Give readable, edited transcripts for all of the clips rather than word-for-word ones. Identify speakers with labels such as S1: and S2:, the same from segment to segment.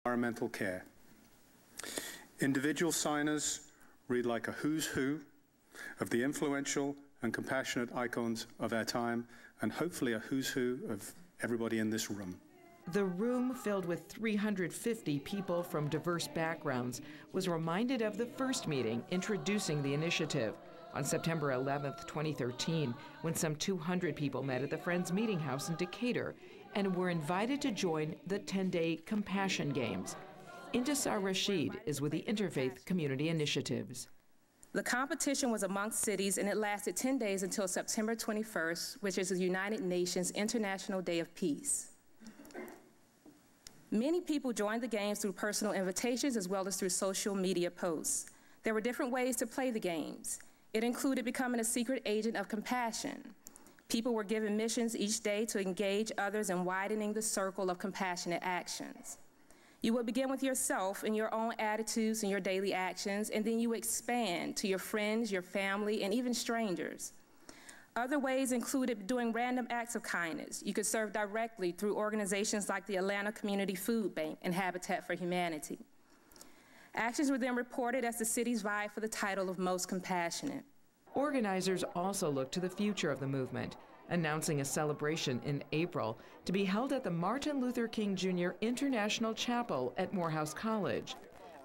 S1: environmental care. Individual signers read like a who's who of the influential and compassionate icons of our time, and hopefully a who's who of everybody in this room.
S2: The room, filled with 350 people from diverse backgrounds, was reminded of the first meeting introducing the initiative on September 11th, 2013, when some 200 people met at the Friends Meeting House in Decatur and were invited to join the 10-day Compassion Games. Intisar Rashid is with the Interfaith Community Initiatives.
S3: The competition was amongst cities, and it lasted 10 days until September 21st, which is the United Nations International Day of Peace. Many people joined the games through personal invitations as well as through social media posts. There were different ways to play the games. It included becoming a secret agent of compassion. People were given missions each day to engage others in widening the circle of compassionate actions. You would begin with yourself and your own attitudes and your daily actions, and then you expand to your friends, your family, and even strangers. Other ways included doing random acts of kindness. You could serve directly through organizations like the Atlanta Community Food Bank and Habitat for Humanity. Actions were then reported as the cities vied for the title of Most Compassionate.
S2: Organizers also looked to the future of the movement, announcing a celebration in April to be held at the Martin Luther King Jr. International Chapel at Morehouse College.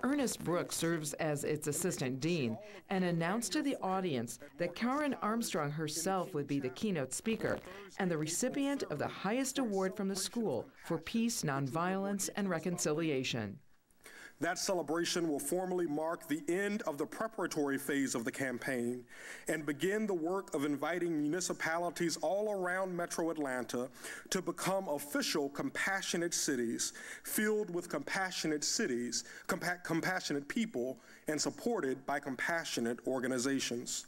S2: Ernest Brooks serves as its assistant dean and announced to the audience that Karen Armstrong herself would be the keynote speaker and the recipient of the highest award from the school for peace, nonviolence, and reconciliation.
S4: That celebration will formally mark the end of the preparatory phase of the campaign and begin the work of inviting municipalities all around Metro Atlanta to become official compassionate cities, filled with compassionate compassionate people, and supported by compassionate organizations.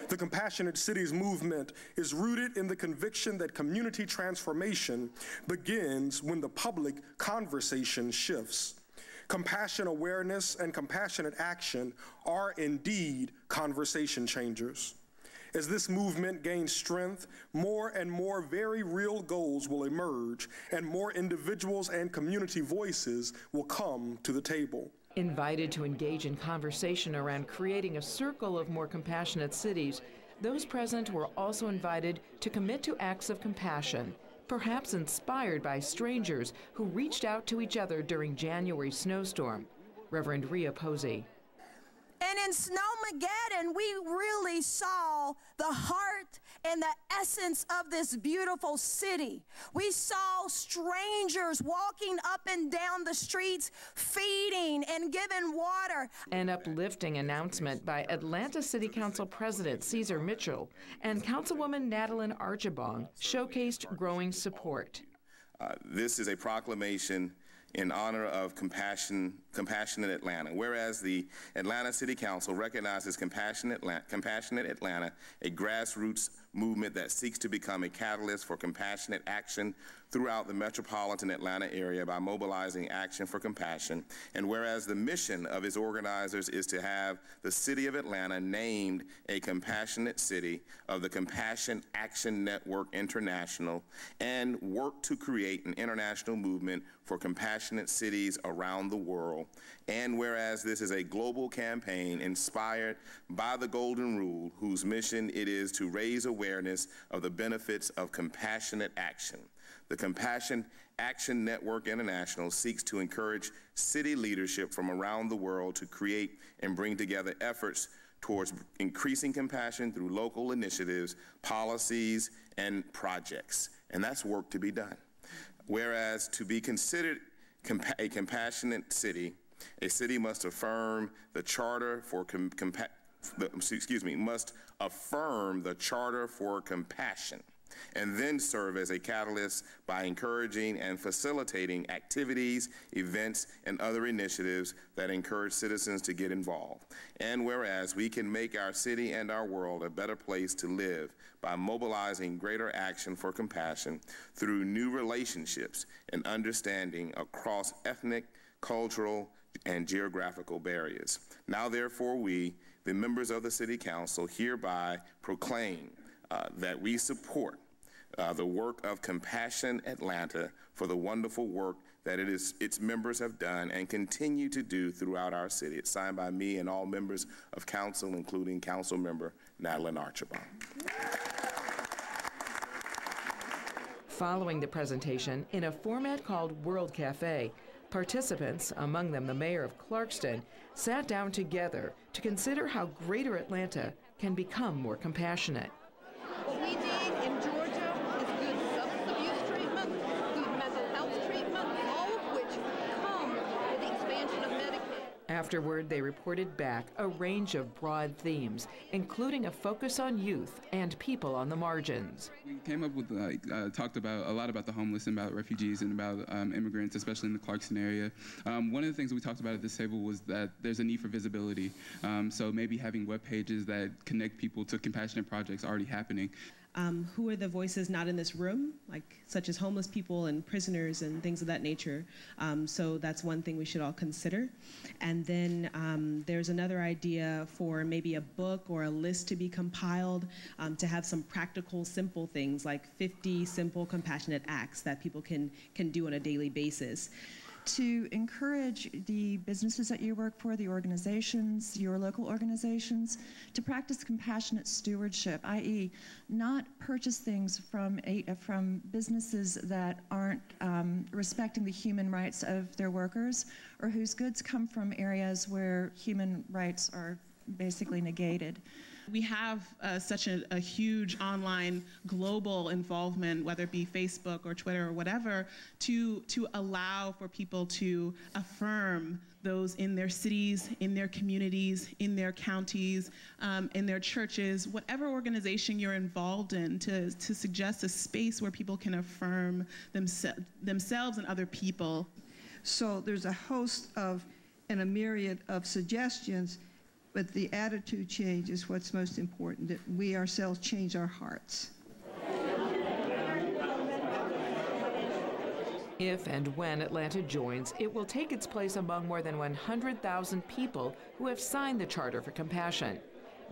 S4: The Compassionate Cities movement is rooted in the conviction that community transformation begins when the public conversation shifts. Compassion awareness and compassionate action are indeed conversation changers. As this movement gains strength, more and more very real goals will emerge, and more individuals and community voices will come to the table.
S2: Invited to engage in conversation around creating a circle of more compassionate cities, those present were also invited to commit to acts of compassion, perhaps inspired by strangers who reached out to each other during January's snowstorm. Reverend Rhea Posey.
S5: And in Snowmageddon, we really saw the heart and the essence of this beautiful city. We saw strangers walking up and down the streets, feeding and giving water.
S2: An uplifting announcement by Atlanta City Council President Caesar Mitchell and Councilwoman Nadalyn Archibong showcased growing support.
S6: This is a proclamation in honor of Compassionate Atlanta. Whereas the Atlanta City Council recognizes Compassionate Atlanta, a grassroots movement that seeks to become a catalyst for compassionate action throughout the metropolitan Atlanta area by mobilizing action for compassion. And whereas the mission of its organizers is to have the city of Atlanta named a compassionate city of the Compassion Action Network International, and work to create an international movement for compassionate cities around the world. And whereas this is a global campaign inspired by the Golden Rule, whose mission it is to raise awareness of the benefits of compassionate action. The Compassion Action Network International seeks to encourage city leadership from around the world to create and bring together efforts towards increasing compassion through local initiatives, policies, and projects. And that's work to be done. Whereas to be considered a compassionate city, a city must affirm the charter for must affirm the charter for compassion, and then serve as a catalyst by encouraging and facilitating activities, events, and other initiatives that encourage citizens to get involved. And whereas we can make our city and our world a better place to live by mobilizing greater action for compassion through new relationships and understanding across ethnic, cultural, and geographical barriers. Now, therefore, we, the members of the City Council, hereby proclaim that we support the work of Compassion Atlanta for the wonderful work that its members have done and continue to do throughout our city. It's signed by me and all members of council, including Council Member Madeline Archibald.
S2: Following the presentation, in a format called World Cafe, participants, among them the mayor of Clarkston, sat down together to consider how Greater Atlanta can become more compassionate.
S7: What we need in Georgia is good substance abuse treatment, good mental health treatment, all of which come with the expansion of Medicaid.
S2: Afterward, they reported back a range of broad themes, including a focus on youth and people on the margins.
S8: We came up with, talked about a lot about the homeless and about refugees and about immigrants, especially in the Clarkston area. One of the things we talked about at this table was that there's a need for visibility. So maybe having web pages that connect people to compassionate projects already happening.
S9: Who are the voices not in this room, such as homeless people and prisoners and things of that nature. So that's one thing we should all consider. And then there's another idea for maybe a book or a list to be compiled to have some practical, simple things like 50 simple compassionate acts that people can do on a daily basis.
S10: To encourage the businesses that you work for, the organizations, your local organizations, to practice compassionate stewardship, i.e. not purchase things from businesses that aren't respecting the human rights of their workers or whose goods come from areas where human rights are basically negated.
S11: We have such a huge online global involvement, whether it be Facebook or Twitter or whatever, to allow for people to affirm those in their cities, in their communities, in their counties, in their churches, whatever organization you're involved in, to suggest a space where people can affirm themselves and other people.
S12: So there's a host of and a myriad of suggestions, but the attitude change is what's most important, that we ourselves change our hearts.
S2: If and when Atlanta joins, it will take its place among more than 100,000 people who have signed the Charter for Compassion.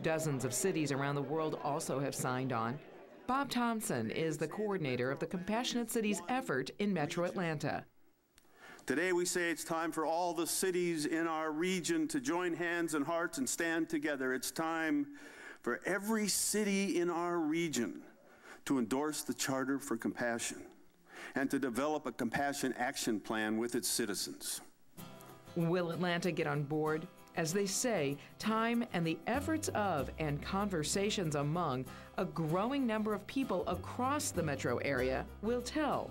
S2: Dozens of cities around the world also have signed on. Bob Thompson is the coordinator of the Compassionate Cities effort in Metro Atlanta.
S13: Today we say it's time for all the cities in our region to join hands and hearts and stand together. It's time for every city in our region to endorse the Charter for Compassion and to develop a compassion action plan with its citizens.
S2: Will Atlanta get on board? As they say, time and the efforts of and conversations among a growing number of people across the metro area will tell.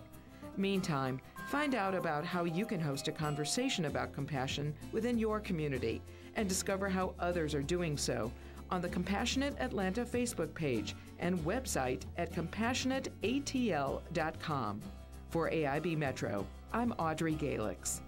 S2: Meantime, find out about how you can host a conversation about compassion within your community and discover how others are doing so on the Compassionate Atlanta Facebook page and website at compassionateatl.com. For AIB Metro, I'm Audrey Galix.